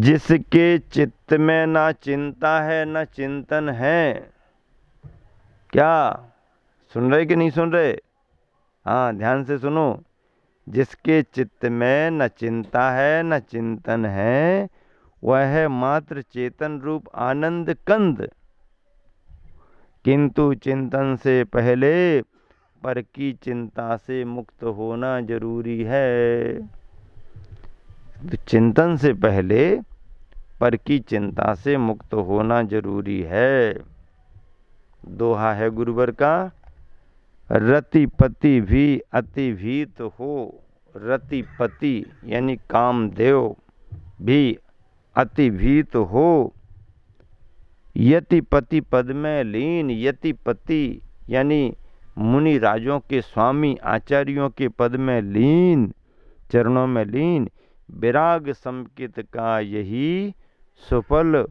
जिसके चित्त में ना चिंता है ना चिंतन है। क्या सुन रहे कि नहीं सुन रहे? हाँ, ध्यान से सुनो। जिसके चित्त में न चिंता है न चिंतन है, वह है मात्र चेतन रूप आनंद कंद। किंतु चिंतन से पहले पर की चिंता से मुक्त होना जरूरी है। तो चिंतन से पहले पर की चिंता से मुक्त होना जरूरी है। दोहा है गुरुवर का, रतिपति भी अति भीत हो। रतिपति यानी कामदेव भी अति भीत हो। यतिपति पद में लीन। यतिपति यानी मुनि राजों के स्वामी आचार्यों के पद में लीन, चरणों में लीन। विराग संकित का यही सुफल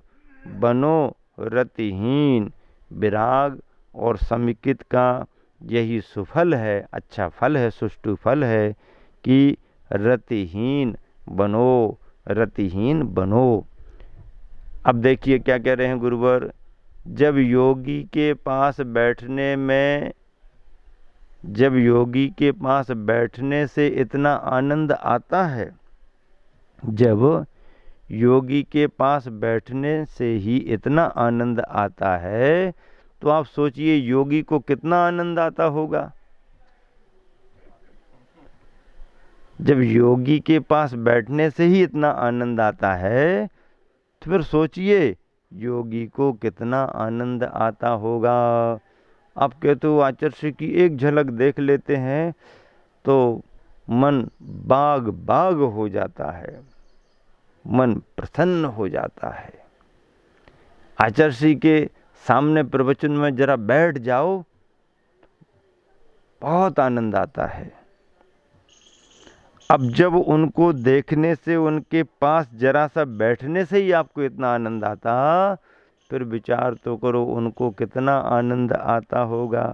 बनो रतिहीन। विराग और समिकित का यही सुफल है, अच्छा फल है, सुष्टु फल है कि रतिहीन बनो, रतिहीन बनो। अब देखिए क्या कह रहे हैं गुरुवर। जब योगी के पास बैठने से इतना आनंद आता है, जब योगी के पास बैठने से ही इतना आनंद आता है, तो आप सोचिए योगी को कितना आनंद आता होगा। जब योगी के पास बैठने से ही इतना आनंद आता है, तो फिर सोचिए योगी को कितना आनंद आता होगा। आप कहते हो आचार्य की एक झलक देख लेते हैं तो मन बाग बाग हो जाता है, मन प्रसन्न हो जाता है। आचार्य के सामने प्रवचन में जरा बैठ जाओ, बहुत आनंद आता है। अब जब उनको देखने से, उनके पास जरा सा बैठने से ही आपको इतना आनंद आता, फिर विचार तो करो उनको कितना आनंद आता होगा।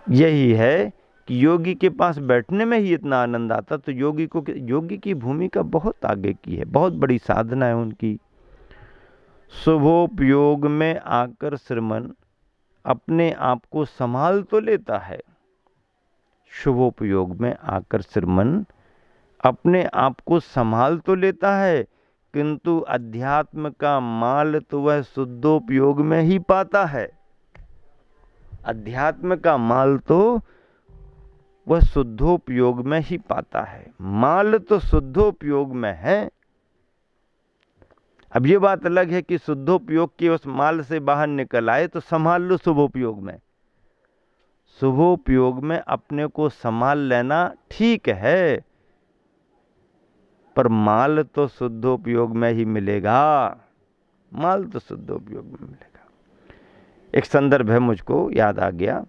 यही है कि योगी के पास बैठने में ही इतना आनंद आता, तो योगी की भूमिका बहुत आगे की है, बहुत बड़ी साधना है उनकी। शुभोपयोग में आकर श्रीमन अपने आप को संभाल तो लेता है। शुभोपयोग में आकर श्रीमन अपने आप को संभाल तो लेता है, किंतु अध्यात्म का माल तो वह शुद्धोपयोग में ही पाता है। अध्यात्म का माल तो वह शुद्धोपयोग में ही पाता है। माल तो शुद्धोपयोग में है। अब ये बात अलग है कि शुद्धोपयोग के उस माल से बाहर निकल आए तो संभाल लो शुभोपयोग में। शुभोपयोग में अपने को संभाल लेना ठीक है, पर माल तो शुद्धोपयोग में ही मिलेगा। माल तो शुद्धोपयोग में मिलेगा। एक संदर्भ है मुझको याद आ गया।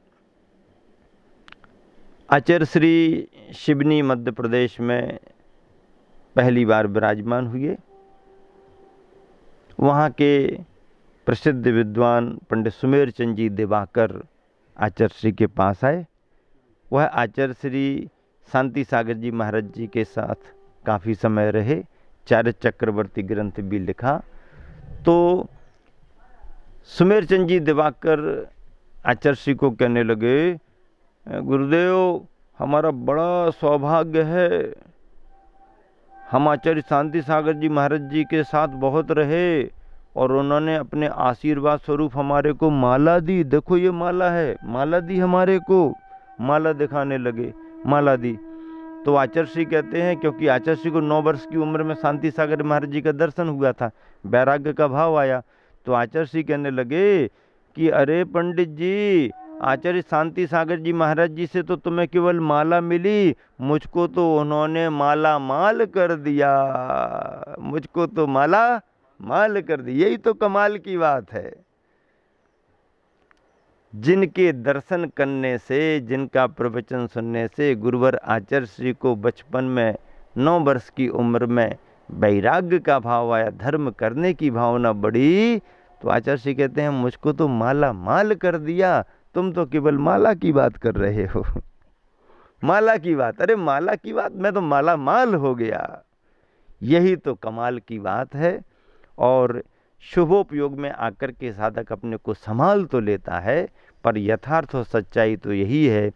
आचार्य श्री शिवनी मध्य प्रदेश में पहली बार विराजमान हुए। वहाँ के प्रसिद्ध विद्वान पंडित सुमेर चंद जी दिवाकर आचार्य श्री के पास आए। वह आचार्य श्री शांति सागर जी महाराज जी के साथ काफ़ी समय रहे। चार्य चक्रवर्ती ग्रंथ भी लिखा। तो सुमेर चंद जी दिवाकर आचार्य श्री को कहने लगे, गुरुदेव हमारा बड़ा सौभाग्य है, हम आचार्य शांति सागर जी महाराज जी के साथ बहुत रहे और उन्होंने अपने आशीर्वाद स्वरूप हमारे को माला दी। देखो ये माला है, माला दी हमारे को। माला दिखाने लगे, माला दी। तो आचार्य श्री कहते हैं, क्योंकि आचार्य श्री को 9 वर्ष की उम्र में शांति सागर महाराज जी का दर्शन हुआ था, वैराग्य का भाव आया। तो आचार्य श्री कहने लगे कि अरे पंडित जी, आचार्य शांति सागर जी महाराज जी से तो तुम्हें केवल माला मिली, मुझको तो उन्होंने माला माल कर दिया। मुझको तो माला माल कर दी। यही तो कमाल की बात है। जिनके दर्शन करने से, जिनका प्रवचन सुनने से गुरुवर आचार्य श्री को बचपन में 9 वर्ष की उम्र में वैराग्य का भाव आया, धर्म करने की भावना बढ़ी, तो आचार्य श्री कहते हैं मुझको तो माला माल कर दिया। तुम तो केवल माला की बात कर रहे हो। माला की बात, अरे माला की बात, मैं तो माला माल हो गया। यही तो कमाल की बात है। और शुभोपयोग में आकर के साधक अपने को संभाल तो लेता है, पर यथार्थ और सच्चाई तो यही है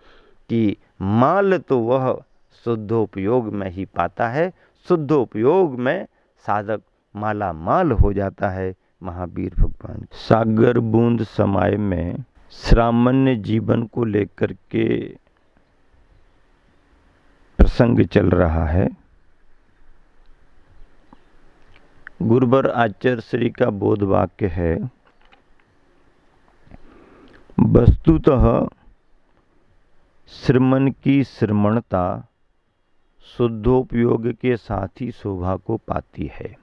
कि माल तो वह शुद्धोपयोग में ही पाता है। शुद्धोपयोग में साधक माला माल हो जाता है। महावीर भगवान सागर बूंद समाये में श्रामण्य जीवन को लेकर के प्रसंग चल रहा है। गुरुवर आचार्य श्री का बोध वाक्य है, वस्तुतः श्रमण की श्रमणता शुद्धोपयोग के साथ ही शोभा को पाती है।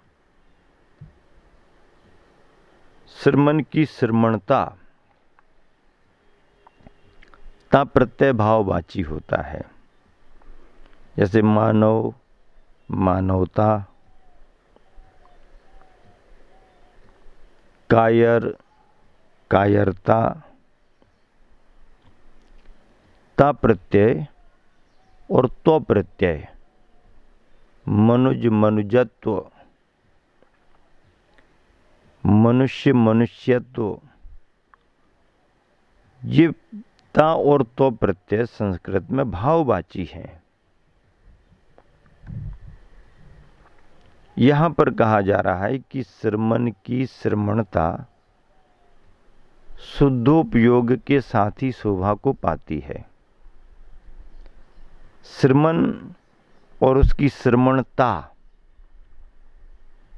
श्रमण की श्रमणता ता प्रत्यय भाववाची होता है। जैसे मानव, मानवता, कायर, कायरता, ता प्रत्यय और तो प्रत्यय, मनुज मनुजत्व, मनुष्य मनुष्यत्व, ये ता और तो प्रत्यय संस्कृत में भाववाची हैं। यहां पर कहा जा रहा है कि श्रमण की श्रमणता शुद्धोपयोग के साथ ही शोभा को पाती है। श्रमण और उसकी श्रमणता,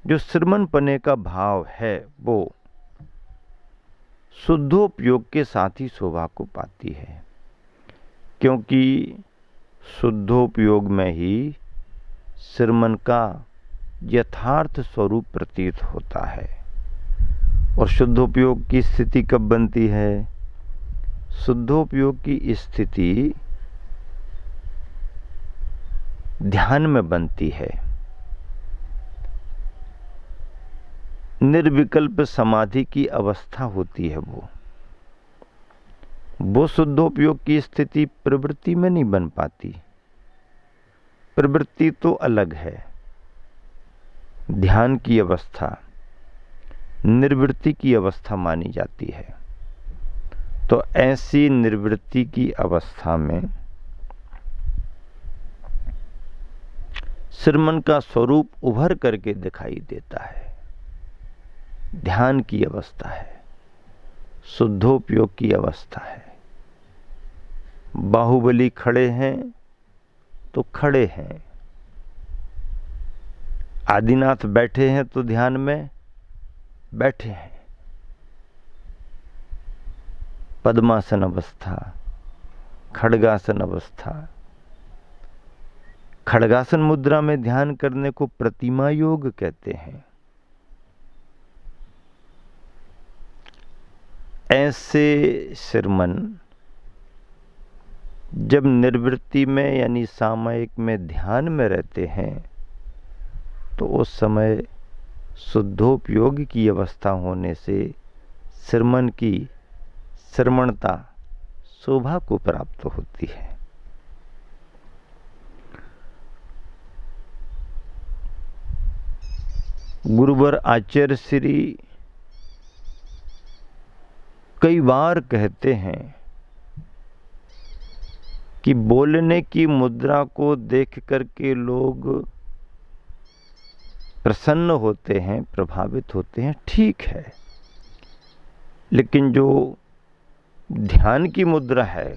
जो श्रमण पने का भाव है, वो शुद्धोपयोग के साथ ही शोभा को पाती है, क्योंकि शुद्धोपयोग में ही श्रमण का यथार्थ स्वरूप प्रतीत होता है। और शुद्धोपयोग की स्थिति कब बनती है? शुद्धोपयोग की स्थिति ध्यान में बनती है। निर्विकल्प समाधि की अवस्था होती है वो शुद्धोपयोग की स्थिति प्रवृत्ति में नहीं बन पाती। प्रवृत्ति तो अलग है, ध्यान की अवस्था निर्वृत्ति की अवस्था मानी जाती है। तो ऐसी निर्वृत्ति की अवस्था में श्रमण का स्वरूप उभर करके दिखाई देता है। ध्यान की अवस्था है, शुद्धोपयोग की अवस्था है। बाहुबली खड़े हैं तो खड़े हैं, आदिनाथ बैठे हैं तो ध्यान में बैठे हैं। पद्मासन अवस्था, खड्गासन अवस्था, खड्गासन मुद्रा में ध्यान करने को प्रतिमा योग कहते हैं। ऐसे श्रमण जब निर्वृत्ति में यानी सामयिक में ध्यान में रहते हैं तो उस समय शुद्धोपयोग की अवस्था होने से श्रमण की श्रमणता शोभा को प्राप्त होती है। गुरुवर आचार्य श्री कई बार कहते हैं कि बोलने की मुद्रा को देख करके लोग प्रसन्न होते हैं, प्रभावित होते हैं, ठीक है, लेकिन जो ध्यान की मुद्रा है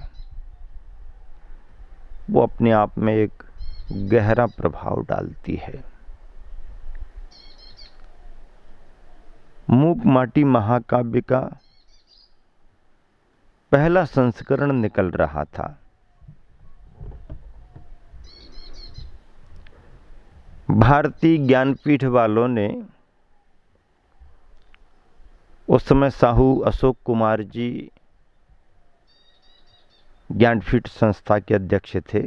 वो अपने आप में एक गहरा प्रभाव डालती है। मूक माटी महाकाव्य का पहला संस्करण निकल रहा था। भारतीय ज्ञानपीठ वालों ने उस समय साहू अशोक कुमार जी ज्ञानपीठ संस्था के अध्यक्ष थे,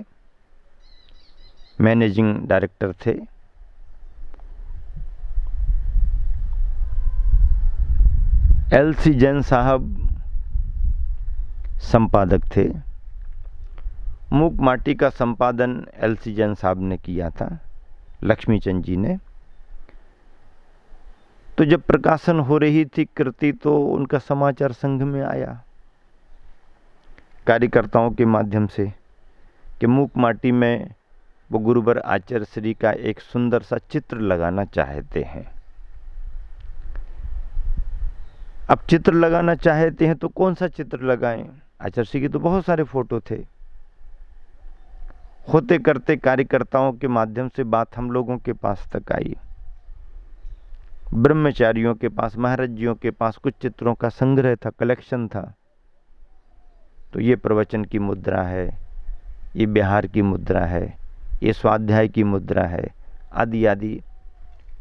मैनेजिंग डायरेक्टर थे। एल.सी. जैन साहब संपादक थे। मूक माटी का संपादन एल.सी. जैन साहब ने किया था, लक्ष्मीचंद जी ने। तो जब प्रकाशन हो रही थी कृति तो उनका समाचार संघ में आया कार्यकर्ताओं के माध्यम से कि मूक माटी में वो गुरुवर आचार्य श्री का एक सुंदर सा चित्र लगाना चाहते हैं। अब चित्र लगाना चाहते हैं तो कौन सा चित्र लगाएं? आचार्य श्री के तो बहुत सारे फोटो थे। होते करते कार्यकर्ताओं के माध्यम से बात हम लोगों के पास तक आई। ब्रह्मचारियों के पास, महाराज जियों के पास कुछ चित्रों का संग्रह था, कलेक्शन था। तो ये प्रवचन की मुद्रा है, ये बिहार की मुद्रा है, ये स्वाध्याय की मुद्रा है, आदि आदि।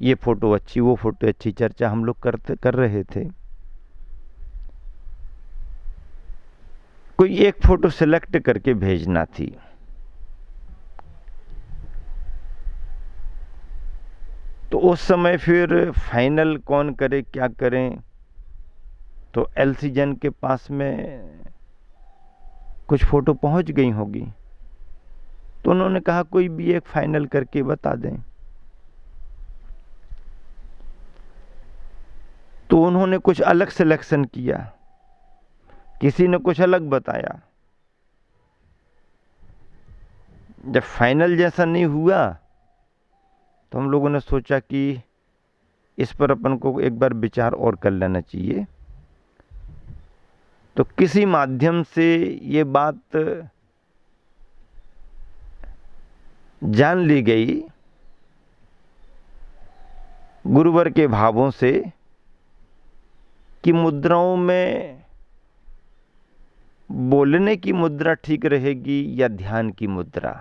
ये फोटो अच्छी, वो फोटो अच्छी, चर्चा हम लोग कर रहे थे। कोई एक फोटो सिलेक्ट करके भेजना थी। तो उस समय फिर फाइनल कौन करे, क्या करें? तो एलसी जैन के पास में कुछ फोटो पहुंच गई होगी, तो उन्होंने कहा कोई भी एक फाइनल करके बता दें। तो उन्होंने कुछ अलग सिलेक्शन किया, किसी ने कुछ अलग बताया। जब फाइनल जैसा नहीं हुआ तो हम लोगों ने सोचा कि इस पर अपन को एक बार विचार और कर लेना चाहिए। तो किसी माध्यम से ये बात जान ली गई गुरुवर के भावों से कि मुद्राओं में बोलने की मुद्रा ठीक रहेगी या ध्यान की मुद्रा।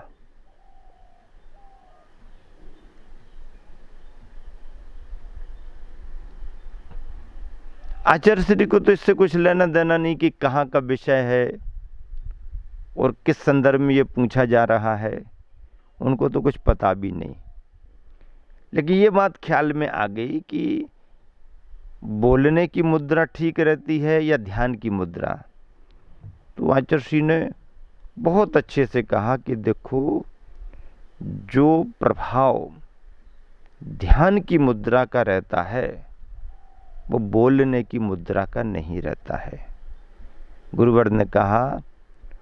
आचार्य श्री को तो इससे कुछ लेना देना नहीं कि कहाँ का विषय है और किस संदर्भ में ये पूछा जा रहा है, उनको तो कुछ पता भी नहीं। लेकिन ये बात ख्याल में आ गई कि बोलने की मुद्रा ठीक रहती है या ध्यान की मुद्रा। तो आचार्य श्री ने बहुत अच्छे से कहा कि देखो, जो प्रभाव ध्यान की मुद्रा का रहता है वो बोलने की मुद्रा का नहीं रहता है। गुरुवर ने कहा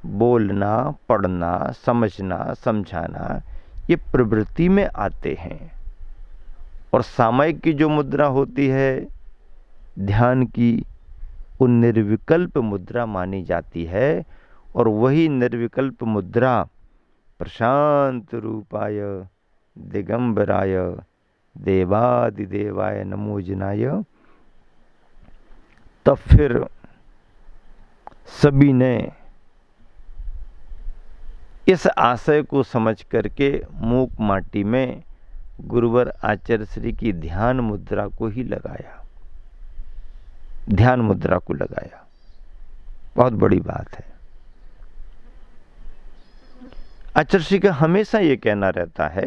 बोलना, पढ़ना, समझना, समझाना ये प्रवृत्ति में आते हैं, और सामयिक की जो मुद्रा होती है ध्यान की, वो निर्विकल्प मुद्रा मानी जाती है। और वही निर्विकल्प मुद्रा प्रशांत रूपाय दिगंबराय देवादिदेवाय नमोजनाय। तब फिर सभी ने इस आशय को समझ करके मूक माटी में गुरुवर आचार्य श्री की ध्यान मुद्रा को ही लगाया, ध्यान मुद्रा को लगाया। बहुत बड़ी बात है। आचार्य श्री का हमेशा ये कहना रहता है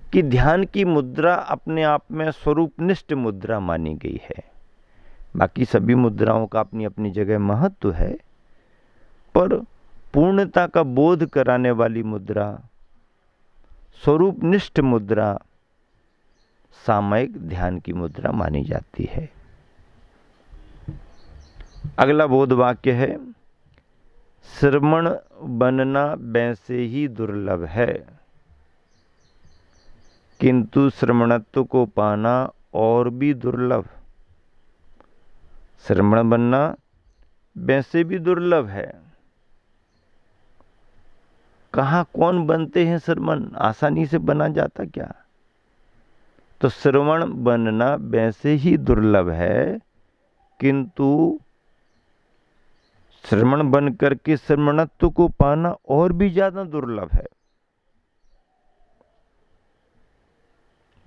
कि ध्यान की मुद्रा अपने आप में स्वरूपनिष्ठ मुद्रा मानी गई है। बाकी सभी मुद्राओं का अपनी अपनी जगह महत्व है, पर पूर्णता का बोध कराने वाली मुद्रा, स्वरूपनिष्ठ मुद्रा सामयिक ध्यान की मुद्रा मानी जाती है। अगला बोध वाक्य है, श्रमण बनना वैसे ही दुर्लभ है, किंतु श्रमणत्व को पाना और भी दुर्लभ। श्रमण बनना वैसे भी दुर्लभ है। कहाँ कौन बनते हैं श्रमण? आसानी से बना जाता क्या? तो श्रवण बनना वैसे ही दुर्लभ है, किंतु श्रमण बन करके श्रमणत्व को पाना और भी ज्यादा दुर्लभ है।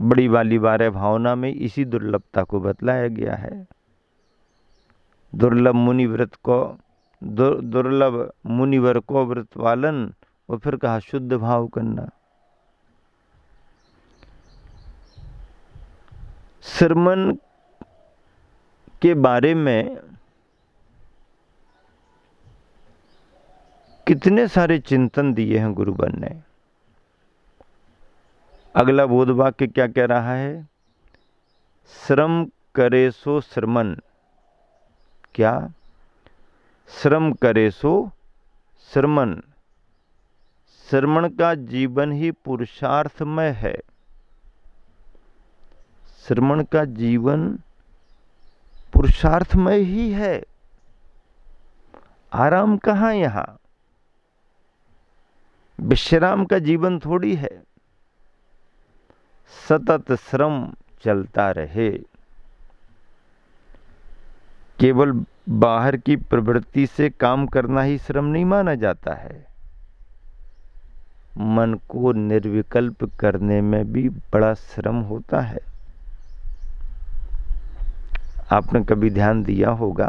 बड़ी वाली बारह भावना में इसी दुर्लभता को बतलाया गया है। दुर्लभ मुनिव्रत को, दुर्लभ मुनिवर को व्रत पालन, और फिर कहा शुद्ध भाव करना। श्रमण के बारे में कितने सारे चिंतन दिए हैं गुरुवर ने। अगला बोध वाक्य क्या कह रहा है? श्रम करे सो श्रमण। क्या? श्रम करे सो श्रमण। श्रमण का जीवन ही पुरुषार्थमय है। श्रमण का जीवन पुरुषार्थमय ही है। आराम कहाँ यहां? विश्राम का जीवन थोड़ी है। सतत श्रम चलता रहे। केवल बाहर की प्रवृत्ति से काम करना ही श्रम नहीं माना जाता है। मन को निर्विकल्प करने में भी बड़ा श्रम होता है। आपने कभी ध्यान दिया होगा,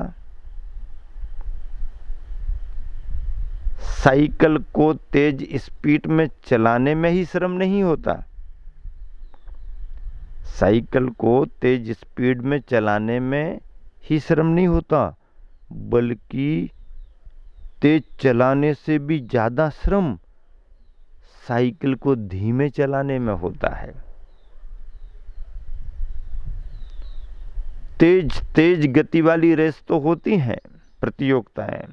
साइकिल को तेज स्पीड में चलाने में ही श्रम नहीं होता। साइकिल को तेज स्पीड में चलाने में ही श्रम नहीं होता, बल्कि तेज चलाने से भी ज्यादा श्रम साइकिल को धीमे चलाने में होता है। तेज तेज गति वाली रेस तो होती हैं प्रतियोगिताएं,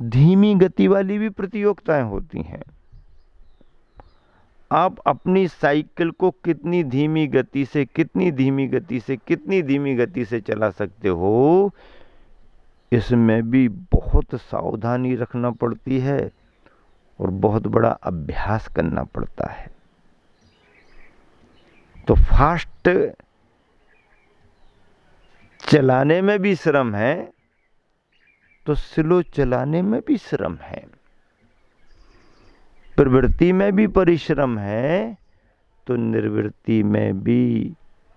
धीमी गति वाली भी प्रतियोगिताएं होती हैं। आप अपनी साइकिल को कितनी धीमी गति से कितनी धीमी गति से चला सकते हो, इसमें भी बहुत सावधानी रखना पड़ती है और बहुत बड़ा अभ्यास करना पड़ता है। तो फास्ट चलाने में भी श्रम है, तो स्लो चलाने में भी श्रम है। प्रवृत्ति में भी परिश्रम है, तो निर्वृत्ति में भी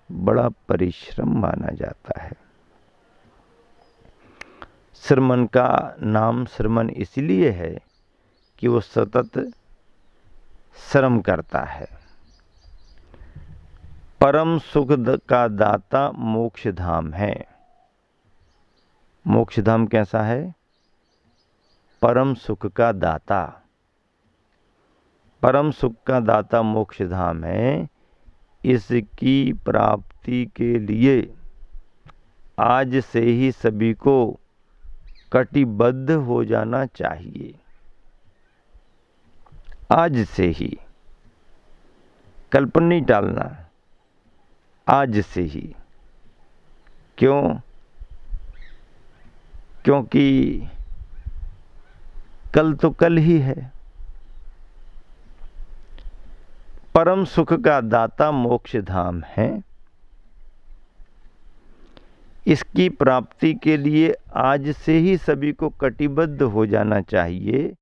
बड़ा परिश्रम माना जाता है। श्रमण का नाम श्रमण इसलिए है कि वो सतत श्रम करता है। परम सुख का दाता मोक्ष धाम है। मोक्ष धाम कैसा है? परम सुख का दाता। परम सुख का दाता मोक्ष धाम है। इसकी प्राप्ति के लिए आज से ही सभी को कटिबद्ध हो जाना चाहिए। आज से ही, कल पर नहीं टालना, आज से ही। क्यों? क्योंकि कल तो कल ही है। परम सुख का दाता मोक्ष धाम है। इसकी प्राप्ति के लिए आज से ही सभी को कटिबद्ध हो जाना चाहिए।